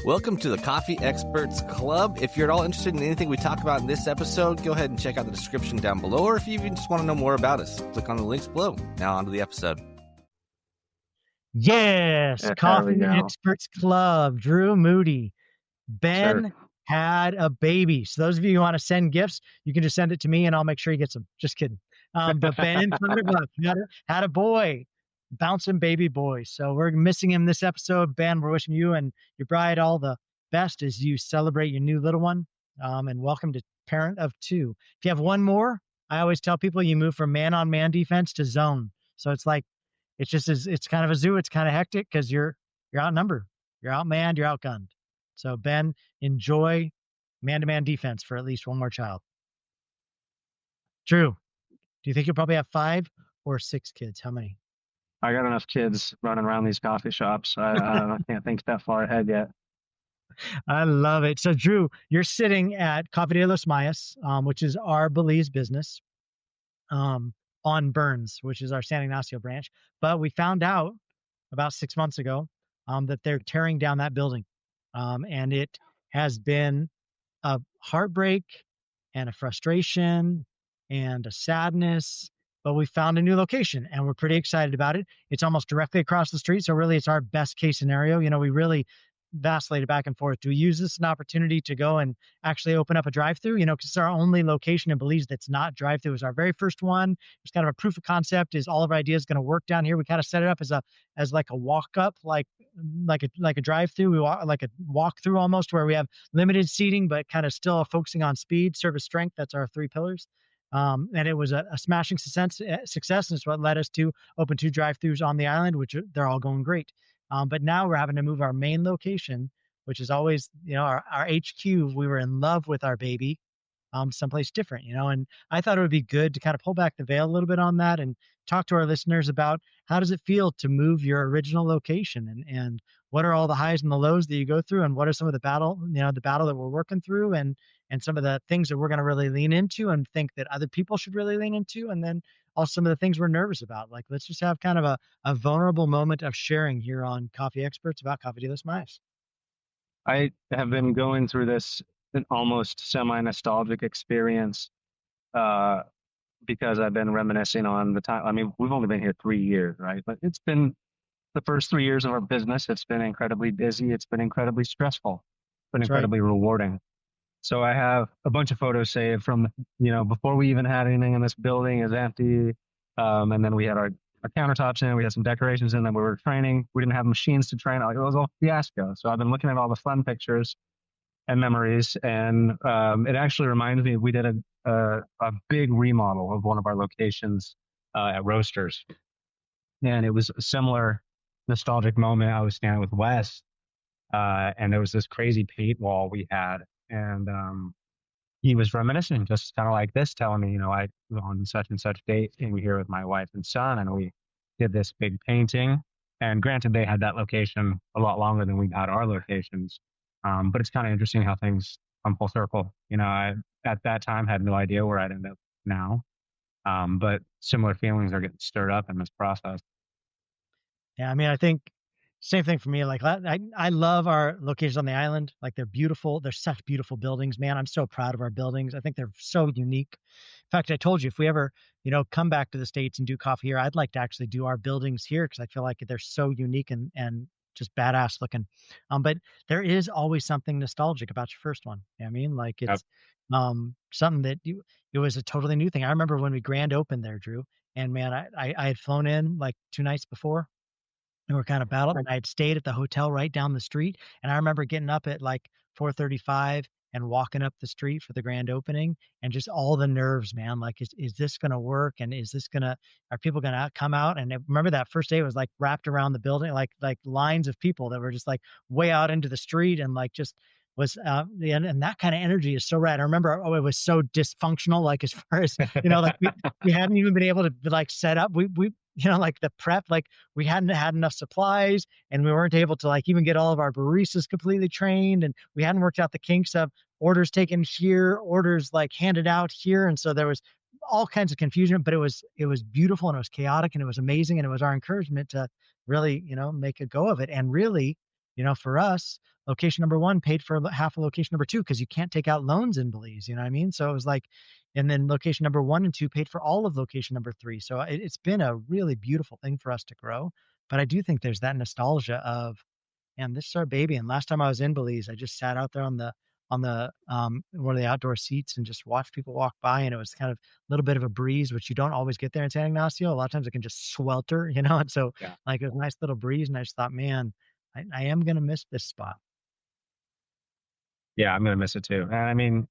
Welcome to the Coffee Experts Club. If you're at all interested in anything we talk about in this episode, go ahead and check out the description down below, or if you even just want to know more about us, click on the links below. Now on to the episode. Yes, Coffee Experts Club, Drew Moody. Ben had a baby. So those of you who want to send gifts, you can just send it to me and I'll make sure he gets them. Just kidding. But Ben had a boy, bouncing baby boy. So we're missing him this episode. Ben, we're wishing you and your bride all the best as you celebrate your new little one. And welcome to parent of two. If you have one more, I always tell people you move from man-on-man defense to zone. So it's like, it's kind of a zoo. It's kind of hectic because you're outnumbered, you're outmanned, you're outgunned. So Ben, enjoy man-to-man defense for at least one more child. Drew, do you think you'll probably have 5 or 6 kids? How many? I got enough kids running around these coffee shops. I can't think that far ahead yet. I love it. So Drew, you're sitting at Coffee de los Mayas, which is our Belize business, on Burns, which is our San Ignacio branch. But we found out about 6 months ago that they're tearing down that building. And it has been a heartbreak and a frustration and a sadness, but we found a new location and we're pretty excited about it. It's almost directly across the street. So really it's our best case scenario. You know, we really vacillated back and forth. Do we use this as an opportunity to go and actually open up a drive-through? You know, because it's our only location in Belize that's not drive-through. It was our very first one. It's kind of a proof of concept. Is all of our ideas going to work down here? We kind of set it up as like a walk-up, like a drive-through. We walk like a walk-through almost, where we have limited seating, but kind of still focusing on speed, service, strength. That's our 3 pillars. And it was a smashing success, and it's what led us to open 2 drive-throughs on the island, which they're all going great. But now we're having to move our main location, which is always, you know, our HQ. We were in love with our baby, someplace different, you know, and I thought it would be good to kind of pull back the veil a little bit on that and talk to our listeners about how does it feel to move your original location, and what are all the highs and the lows that you go through, and what are some of the battle that we're working through, and some of the things that we're going to really lean into and think that other people should really lean into. And then also some of the things we're nervous about. Like, let's just have kind of a vulnerable moment of sharing here on Coffee Experts about Coffee de los Mayas. I have been going through this almost semi-nostalgic experience because I've been reminiscing on the time. I mean, we've only been here 3 years, right? But it's been the first 3 years of our business. It's been incredibly busy. It's been incredibly stressful. It's been incredibly rewarding. So I have a bunch of photos saved from, you know, before we even had anything in this building is empty. And then we had our countertops in, we had some decorations in, then we were training. We didn't have machines to train. Like, it was all fiasco. So I've been looking at all the fun pictures and memories. And it actually reminds me, we did a big remodel of one of our locations at Roasters. And it was a similar nostalgic moment. I was standing with Wes, and there was this crazy paint wall we had. And he was reminiscing, just kind of like this, telling me, you know, I was on such and such date, and we here with my wife and son, and we did this big painting. And granted, they had that location a lot longer than we had our locations. But it's kind of interesting how things come full circle. You know, I at that time had no idea where I'd end up now. But similar feelings are getting stirred up in this process. Yeah, I mean, I think same thing for me. Like, I love our locations on the island. Like, they're beautiful. They're such beautiful buildings, man. I'm so proud of our buildings. I think they're so unique. In fact, I told you, if we ever, you know, come back to the States and do coffee here, I'd like to actually do our buildings here, because I feel like they're so unique and just badass looking. But there is always something nostalgic about your first one. You know what I mean? Like, it's something that it was a totally new thing. I remember when we grand opened there, Drew, and man, I had flown in like 2 nights before. And we're kind of battled, and I had stayed at the hotel right down the street. And I remember getting up at like 4:35 and walking up the street for the grand opening, and just all the nerves, man. Like, is this going to work? And are people going to come out? And I remember that first day, it was like wrapped around the building, like lines of people that were just like way out into the street, and like just was, and that kind of energy is so rad. I remember, it was so dysfunctional, like as far as, you know, like we hadn't even been able to like set up. We you know, like the prep, like we hadn't had enough supplies, and we weren't able to like even get all of our baristas completely trained, and we hadn't worked out the kinks of orders taken here, orders like handed out here. And so there was all kinds of confusion, but it was beautiful, and it was chaotic, and it was amazing. And it was our encouragement to really, you know, make a go of it. And really, For us, location number one paid for half of location number two because you can't take out loans in Belize. You know what I mean? So it was like, and then location number one and two paid for all of location number three. So it's been a really beautiful thing for us to grow. But I do think there's that nostalgia of, man, this is our baby. And last time I was in Belize, I just sat out there on the one of the outdoor seats and just watched people walk by, and it was kind of a little bit of a breeze, which you don't always get there in San Ignacio. A lot of times it can just swelter, and so Yeah. like it was a nice little breeze, and I just thought, man, I am gonna miss this spot. Yeah, I'm gonna miss it too. And I mean,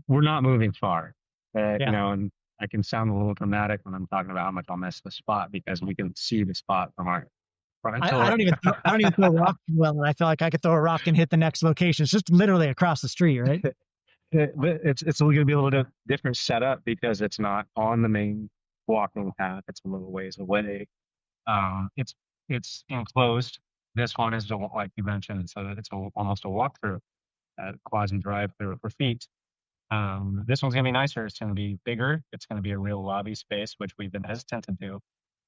we're not moving far, Yeah. and I can sound a little dramatic when I'm talking about how much I'll miss the spot because we can see the spot from our front I door. don't even I don't even throw rocks well, and I feel like I could throw a rock and hit the next location. It's just literally across the street, right? But it's going to be a little bit different setup because it's not on the main walking path. It's a little ways away. It's enclosed. This one is like you mentioned, so that it's almost a walkthrough, quasi drive through for feet. This one's gonna be nicer. It's gonna be bigger. It's gonna be a real lobby space, which we've been hesitant to do.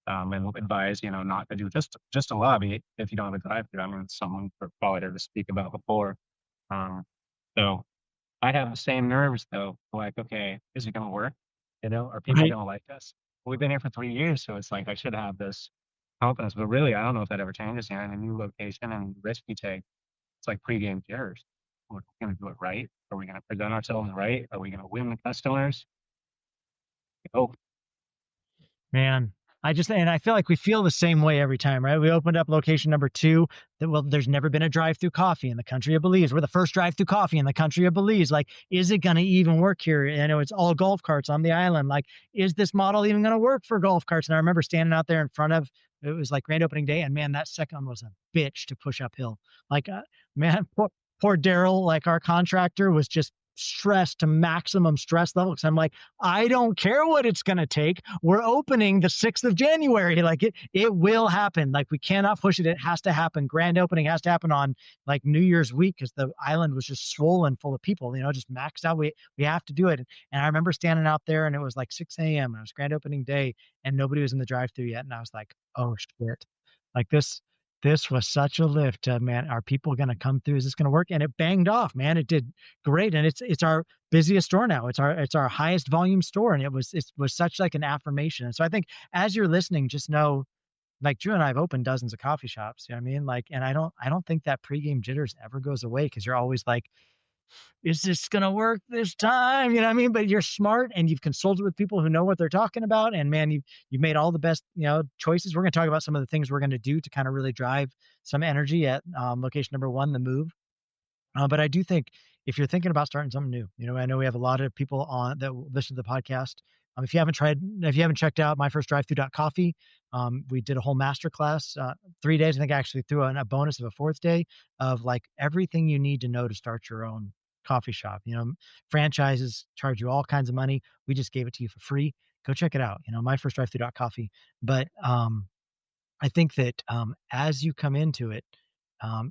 And we'll advise, not to do just a lobby if you don't have a drive through. I mean, it's something for probably to speak about before. Um, so I have the same nerves though. Like, okay, is it gonna work? Are people Right. gonna like this? We've been here for 3 years, so it's like I should have this confidence. But really, I don't know if that ever changes here in a new location and risk you take. It's like pregame jitters. We're gonna do it right. Are we gonna present ourselves right? Are we gonna win the customers? Oh, Man, and I feel like we feel the same way every time, right? We opened up location number two. There's never been a drive-through coffee in the country of Belize. We're the first drive-through coffee in the country of Belize. Like, is it going to even work here? I know it's all golf carts on the island. Like, is this model even going to work for golf carts? And I remember standing out there in front of, it was like grand opening day, and man, that second one was a bitch to push uphill. Like, man, poor Daryl, like our contractor, was just stressed to maximum stress level because I'm like, I don't care what it's going to take. We're opening the 6th of January. Like it will happen. Like we cannot push it. It has to happen. Grand opening has to happen on like New Year's week because the island was just swollen full of people, just maxed out. We have to do it. And I remember standing out there and it was like 6 a.m. and it was grand opening day and nobody was in the drive-through yet. And I was like, oh shit, like this was such a lift. Man, are people going to come through? Is this going to work? And it banged off, man. It did great. And it's our busiest store now. It's our highest volume store. And it was such like an affirmation. And so I think as you're listening, just know, like Drew and I have opened dozens of coffee shops. You know what I mean? Like, and I don't think that pregame jitters ever goes away because you're always like, is this going to work this time? You know what I mean? But you're smart and you've consulted with people who know what they're talking about. And man, you've made all the best, choices. We're going to talk about some of the things we're going to do to kind of really drive some energy at location number one, the move. But I do think if you're thinking about starting something new, I know we have a lot of people on that listen to the podcast. If you haven't checked out my first drive-through.coffee, we did a whole masterclass, 3 days. I think I actually threw in a bonus of a fourth day of like everything you need to know to start your own coffee shop. Franchises charge you all kinds of money. We just gave it to you for free. Go check it out. My first drive-through.coffee. But I think that as you come into it,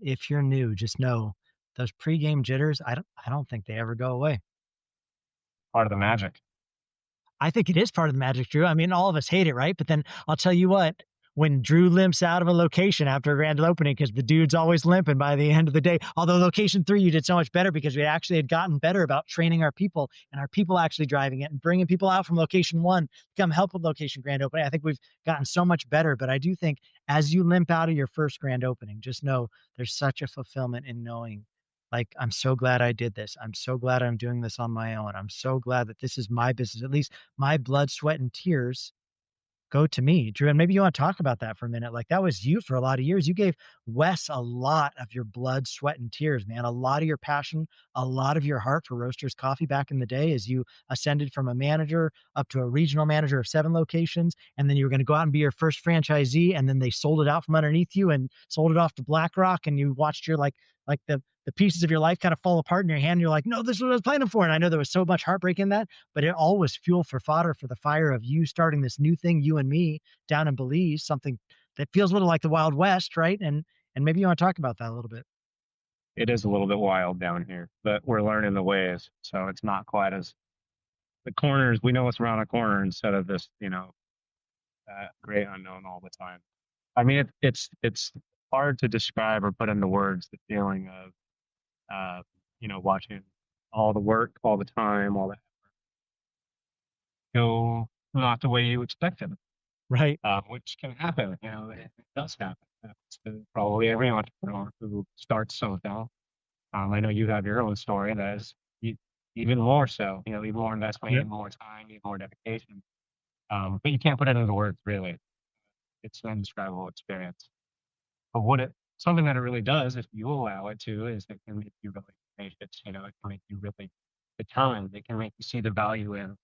if you're new, just know those pregame jitters. I don't think they ever go away. part of the magic. I think it is part of the magic, Drew. I mean, all of us hate it, right? But then I'll tell you what, when Drew limps out of a location after a grand opening, because the dude's always limping by the end of the day. Although location 3, you did so much better because we actually had gotten better about training our people and our people actually driving it and bringing people out from location 1 to come help with location grand opening. I think we've gotten so much better. But I do think as you limp out of your first grand opening, just know there's such a fulfillment in knowing, like, I'm so glad I did this. I'm so glad I'm doing this on my own. I'm so glad that this is my business. At least my blood, sweat, and tears go to me. Drew, and maybe you want to talk about that for a minute. Like that was you for a lot of years. You gave Wes a lot of your blood, sweat, and tears, man. A lot of your passion, a lot of your heart for Roasters Coffee back in the day as you ascended from a manager up to a regional manager of 7 locations. And then you were going to go out and be your first franchisee. And then they sold it out from underneath you and sold it off to BlackRock. And you watched your like the pieces of your life kind of fall apart in your hand. And you're like, no, this is what I was planning for. And I know there was so much heartbreak in that, but it all was fuel for fodder for the fire of you starting this new thing, you and me down in Belize, something that feels a little like the Wild West, right? And maybe you want to talk about that a little bit. It is a little bit wild down here, but we're learning the ways. So it's not quite as the corners. We know what's around a corner instead of this, that great unknown all the time. I mean, it's hard to describe or put into words the feeling of, watching all the work, all the time, all that go not the way you expected, Right. which can happen. It does happen. Happens to probably every entrepreneur who starts something. I know you have your own story that is even more so, even more investment, Yep. even more time, even more dedication. But you can't put it into words, really. It's an indescribable experience. But something that it really does, if you allow it to, is it can make you really patient. It can make you really determined. It can make you see the value in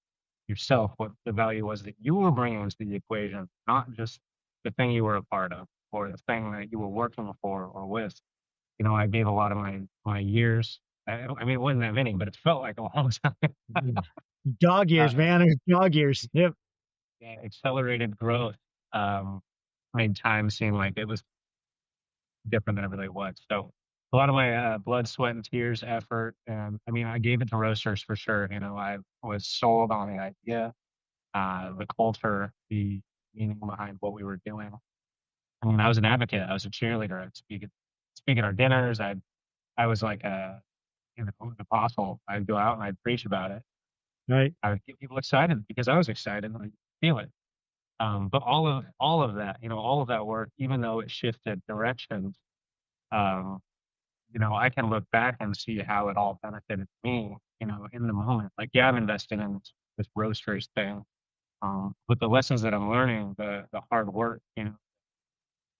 yourself, what the value was that you were bringing into the equation, not just the thing you were a part of or the thing that you were working for or with. I gave a lot of my years. I mean, it wasn't that many, but it felt like a long time. Dog years, uh, man. It was dog years. Yep. yeah, accelerated growth made time seem like it was different than it really was. So a lot of my blood, sweat, and tears, effort, and I mean, I gave it to roasters for sure. I was sold on the idea, the culture, the meaning behind what we were doing. I mean, I was an advocate. I was a cheerleader. I'd speak at our dinners. I was like an apostle. I'd go out and I'd preach about it. Right. I would get people excited because I was excited and I feel it. But all of that, all of that work, even though it shifted directions, um, I can look back and see how it all benefited me, in the moment. Like, yeah, I'm invested in this roasters thing. But the lessons that I'm learning, the hard work,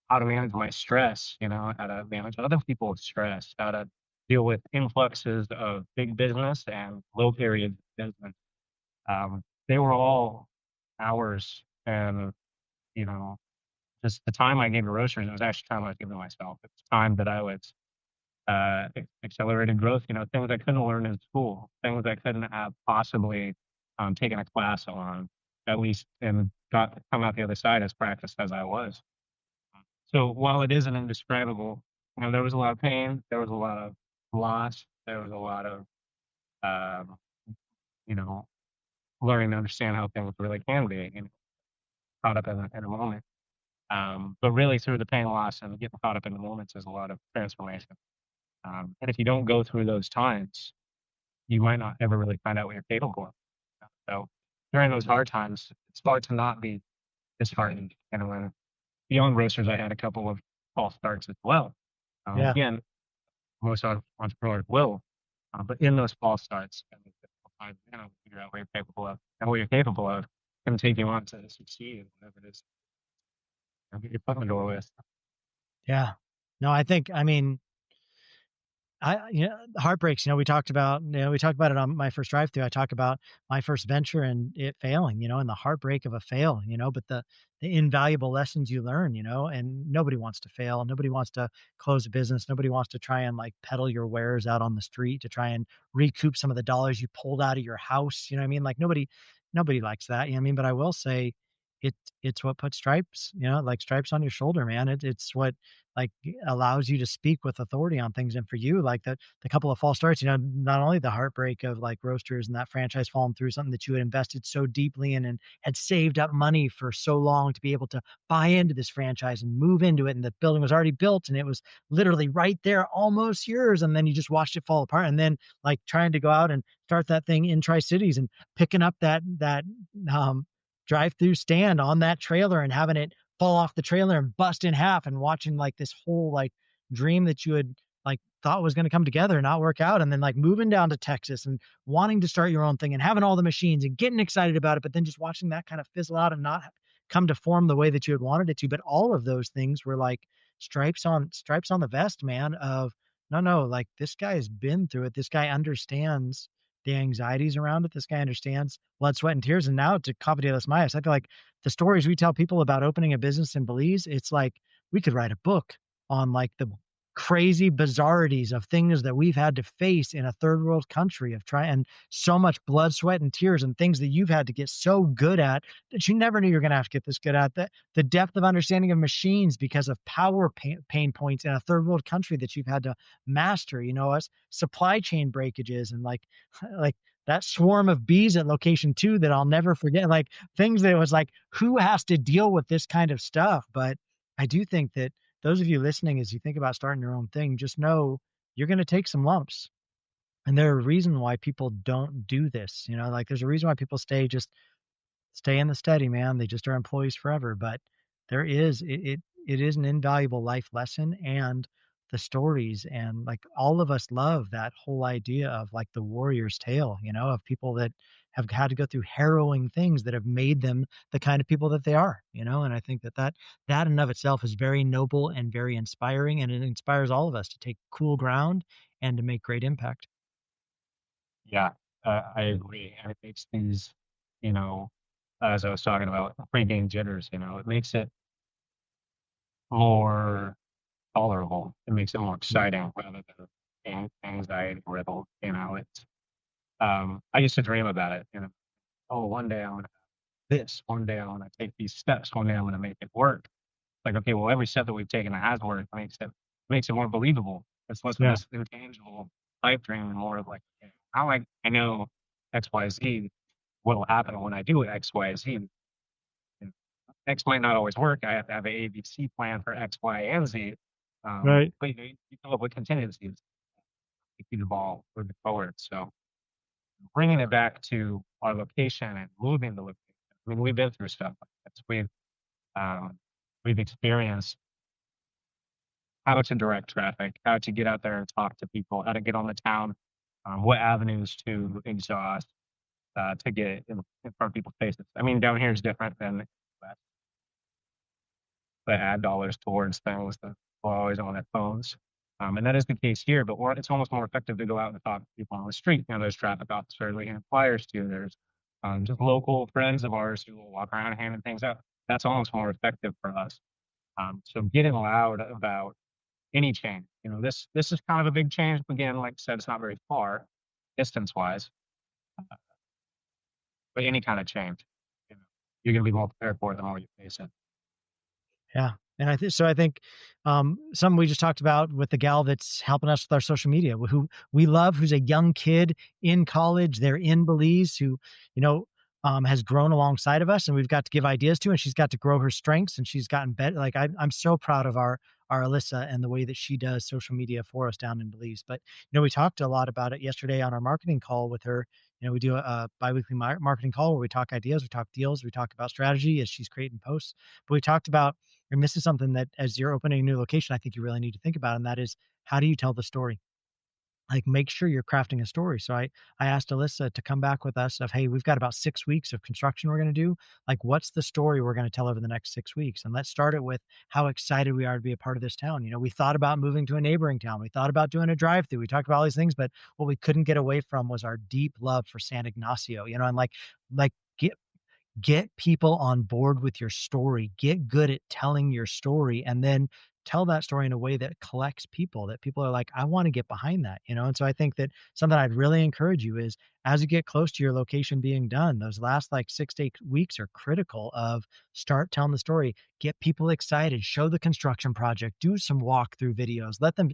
how to manage my stress, how to manage other people's stress, how to deal with influxes of big business and low periods of business. They were all hours and, you know, just the time I gave to roasters, it was actually time I was giving to myself. It was time that I was accelerated growth, things I couldn't learn in school, things I couldn't have possibly taken a class on, at least, and got to come out the other side as practiced as I was. So while it is an indescribable, there was a lot of pain, there was a lot of loss, there was a lot of, um, you know, learning to understand how things really can be, caught up in a moment. But really, through the pain, loss, and getting caught up in the moments is a lot of transformation. And if you don't go through those times, you might not ever really find out what you're capable of. So during those hard times, it's hard to not be disheartened. And when beyond roasters, I had a couple of false starts as well. Yeah. Again, most entrepreneurs will, but in those false starts, and it's difficult times, figure out what you're capable of, and what you're capable of can take you on to succeed in whatever it is you're put in the door with. Yeah. No, I mean, heartbreaks, we talked about it on my first drive through. I talk about my first venture and it failing, and the heartbreak of a fail, but the invaluable lessons you learn, and nobody wants to fail. Nobody wants to close a business. Nobody wants to try and like peddle your wares out on the street to try and recoup some of the dollars you pulled out of your house. You know what I mean? Like nobody likes that. You know what I mean? But I will say it's what puts stripes, like stripes on your shoulder, man. It's what like allows you to speak with authority on things. And for you, like the couple of false starts, not only the heartbreak of like roasters and that franchise falling through, something that you had invested so deeply in and had saved up money for so long to be able to buy into this franchise and move into it. And the building was already built and it was literally right there, almost yours. And then you just watched it fall apart. And then like trying to go out and start that thing in Tri-Cities and picking up that drive-through stand on that trailer and having it fall off the trailer and bust in half, and watching like this whole like dream that you had like thought was going to come together and not work out, and then like moving down to Texas and wanting to start your own thing and having all the machines and getting excited about it, but then just watching that kind of fizzle out and not come to form the way that you had wanted it to. But all of those things were like stripes on the vest, man, of no, like this guy has been through it. This guy understands the anxieties around it. This guy understands blood, sweat, and tears. And now to Coffee de los Mayas, I feel like the stories we tell people about opening a business in Belize, it's like we could write a book on like the crazy bizarrities of things that we've had to face in a third world country, of trying so much blood, sweat, and tears, and things that you've had to get so good at that you never knew you were going to have to get this good at. The depth of understanding of machines because of power pain points in a third world country that you've had to master, us supply chain breakages and like that swarm of bees at location 2 that I'll never forget, like things that it was like, who has to deal with this kind of stuff? But I do think that those of you listening, as you think about starting your own thing, just know you're going to take some lumps. And there are a reason why people don't do this. Like there's a reason why people stay in the steady, man. They just are employees forever. But it is an invaluable life lesson, and the stories, and like all of us love that whole idea of like the warrior's tale, of people that have had to go through harrowing things that have made them the kind of people that they are, and I think that in and of itself is very noble and very inspiring, and it inspires all of us to take cool ground and to make great impact. Yeah, I agree. And it makes things, you know, as I was talking about pregame jitters, it makes it more tolerable. It makes it more exciting rather than anxiety riddled. It's I used to dream about it. Oh, one day I want to have this. One day I want to take these steps. One day I want to make it work. Like, okay, well, every step that we've taken that has worked makes it more believable. It's less of Yeah. this intangible pipe dream and more of like, okay, how I know X, Y, Z, what will happen when I do X, Y, Z. And X might not always work. I have to have an ABC plan for X, Y, and Z. Right. But you come up with contingencies to keep the ball moving forward. So bringing it back to our location and moving the location. I mean, we've been through stuff like this. We've experienced how to direct traffic, how to get out there and talk to people, how to get on the town, what avenues to exhaust to get in front of people's faces. I mean, down here is different than the West. They add dollars towards things that people are always on their phones. And that is the case here, but it's almost more effective to go out and talk to people on the street. There's traffic officers we hand flyers to. There's just local friends of ours who will walk around handing things out. That's almost more effective for us. So getting loud about any change. This is kind of a big change. Again, like I said, it's not very far distance-wise, but any kind of change, you're going to be more prepared for it than all you face it. Yeah. And I think something we just talked about with the gal that's helping us with our social media, who we love, who's a young kid in college. They're in Belize, who, has grown alongside of us, and we've got to give ideas to, and she's got to grow her strengths, and she's gotten better. Like I'm so proud of our Alyssa and the way that she does social media for us down in Belize. But, we talked a lot about it yesterday on our marketing call with her. We do a biweekly marketing call where we talk ideas, we talk deals, we talk about strategy as she's creating posts. But we talked about, and this is something that as you're opening a new location, I think you really need to think about, and that is, how do you tell the story? Like, make sure you're crafting a story. So I asked Alyssa to come back with us of, hey, we've got about 6 weeks of construction we're going to do. Like, what's the story we're going to tell over the next 6 weeks? And let's start it with how excited we are to be a part of this town. We thought about moving to a neighboring town. We thought about doing a drive-through. We talked about all these things, but what we couldn't get away from was our deep love for San Ignacio, and like get people on board with your story, get good at telling your story, and then tell that story in a way that collects people, that people are like, I want to get behind that, And so I think that something I'd really encourage you is, as you get close to your location being done, those last like 6 to 8 weeks are critical of start telling the story, get people excited, show the construction project, do some walkthrough videos, let them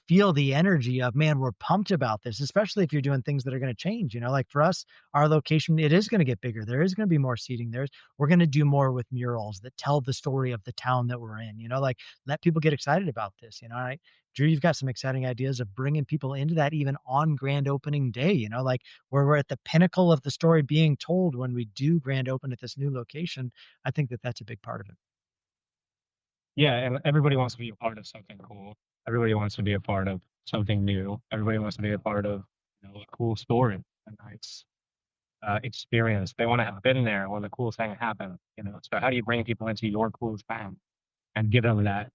feel the energy of, man, we're pumped about this, especially if you're doing things that are going to change. Like for us, our location, it is going to get bigger. There is going to be more seating. We're going to do more with murals that tell the story of the town that we're in, like let people get excited about this. Drew, you've got some exciting ideas of bringing people into that even on grand opening day, like where we're at the pinnacle of the story being told when we do grand open at this new location. I think that that's a big part of it. Yeah, and everybody wants to be a part of something cool. Everybody wants to be a part of something new. Everybody wants to be a part of a cool story, a nice experience. They want to have been there when the cool thing happened. So how do you bring people into your cool thing and give them that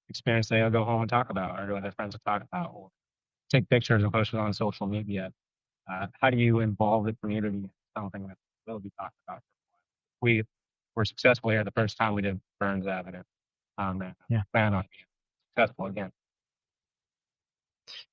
experience they'll go home and talk about, or their friends will talk about, or take pictures and post it on social media? How do you involve the community in something that will be talked about? We were successful here the first time we did Burns Avenue. Plan on being successful again.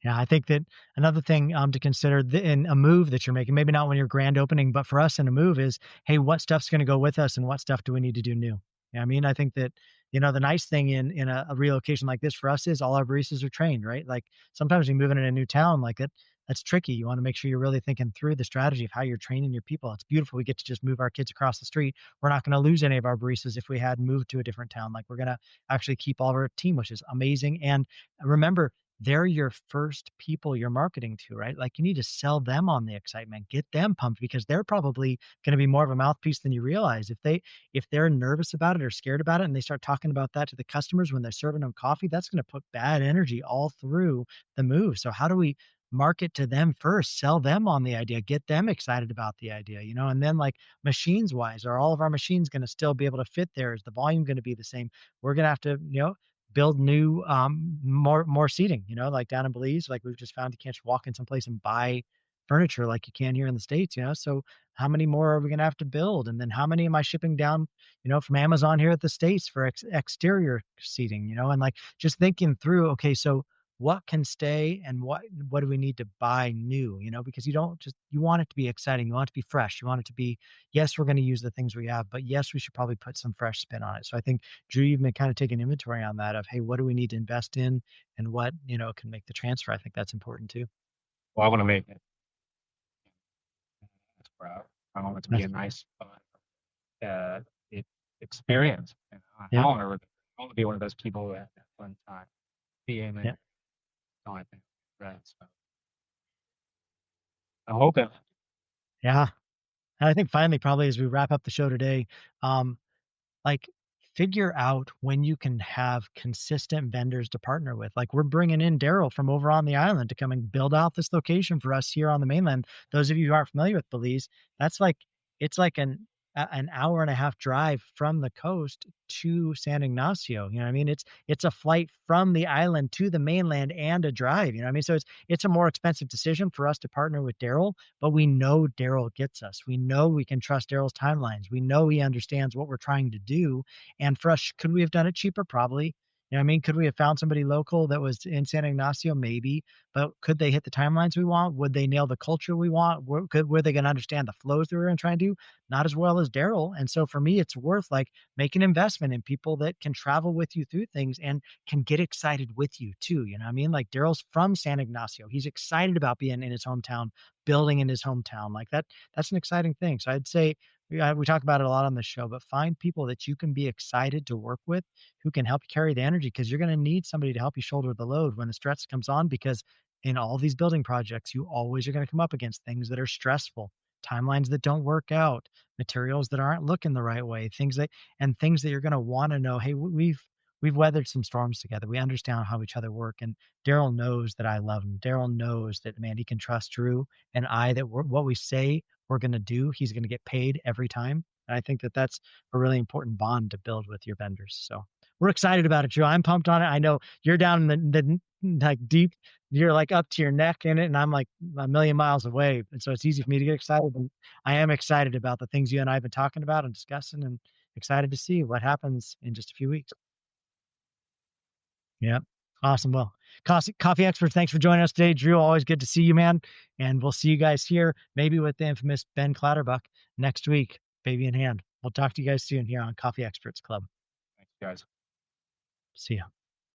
Yeah, I think that another thing to consider in a move that you're making, maybe not when you're grand opening, but for us in a move is, hey, what stuff's going to go with us and what stuff do we need to do new? I mean, I think that, the nice thing in a relocation like this for us is all our baristas are trained, right? Like sometimes we move in a new town, like that's tricky. You want to make sure you're really thinking through the strategy of how you're training your people. It's beautiful. We get to just move our kids across the street. We're not going to lose any of our baristas if we had moved to a different town. Like, we're going to actually keep all of our team, which is amazing. And remember, they're your first people you're marketing to, right? Like, you need to sell them on the excitement, get them pumped, because they're probably going to be more of a mouthpiece than you realize. If they're nervous about it or scared about it, and they start talking about that to the customers when they're serving them coffee, that's going to put bad energy all through the move. So how do we market to them first, sell them on the idea, get them excited about the idea, and then, like, machines wise, are all of our machines going to still be able to fit there? Is the volume going to be the same? We're going to have to, build new, more seating, like down in Belize. Like, we've just found you can't just walk in someplace and buy furniture like you can here in the States, so how many more are we going to have to build? And then how many am I shipping down, from Amazon here at the States for exterior seating, and, like, just thinking through, okay, so what can stay and what do we need to buy new, because you want it to be exciting. You want it to be fresh. You want it to be, yes, we're going to use the things we have, but yes, we should probably put some fresh spin on it. So I think, Drew, you've been kind of taking inventory on that of, hey, what do we need to invest in, and what, can make the transfer. I think that's important too. Well, I want to make it proud. I want it to be a nice, fun experience. Yeah. I want to be one of those people who have that fun time being in. Yeah. I think, right. So I'm hoping. Yeah. And I think finally, probably as we wrap up the show today, like, figure out when you can have consistent vendors to partner with. Like, we're bringing in Daryl from over on the island to come and build out this location for us here on the mainland. Those of you who aren't familiar with Belize, it's like an hour and a half drive from the coast to San Ignacio. You know what I mean? It's a flight from the island to the mainland and a drive. You know what I mean? So it's a more expensive decision for us to partner with Daryl, but we know Daryl gets us. We know we can trust Daryl's timelines. We know he understands what we're trying to do. And for us, could we have done it cheaper? Probably. You know what I mean? Could we have found somebody local that was in San Ignacio? Maybe. But could they hit the timelines we want? Would they nail the culture we want? Were they going to understand the flows that we're going to try and do? Not as well as Daryl. And so for me, it's worth, like, making investment in people that can travel with you through things and can get excited with you too. You know what I mean? Like, Daryl's from San Ignacio. He's excited about being in his hometown, building in his hometown. Like, that's an exciting thing. So I'd say, we talk about it a lot on the show, but find people that you can be excited to work with, who can help you carry the energy, because you're going to need somebody to help you shoulder the load when the stress comes on, because in all these building projects, you always are going to come up against things that are stressful, timelines that don't work out, materials that aren't looking the right way, things that you're going to want to know, hey, we've weathered some storms together. We understand how each other work. And Daryl knows that I love him. Daryl knows that, man, he can trust Drew and I, that what we say we're going to do, he's going to get paid every time. And I think that that's a really important bond to build with your vendors. So we're excited about it, Drew. I'm pumped on it. I know you're down in the like deep, you're like up to your neck in it, and I'm like a million miles away. And so it's easy for me to get excited. And I am excited about the things you and I have been talking about and discussing, and excited to see what happens in just a few weeks. Yeah. Awesome. Well, Coffee Experts, thanks for joining us today. Drew, always good to see you, man. And we'll see you guys here, maybe with the infamous Ben Clatterbuck next week, baby in hand. We'll talk to you guys soon here on Coffee Experts Club. Thanks, guys. See ya.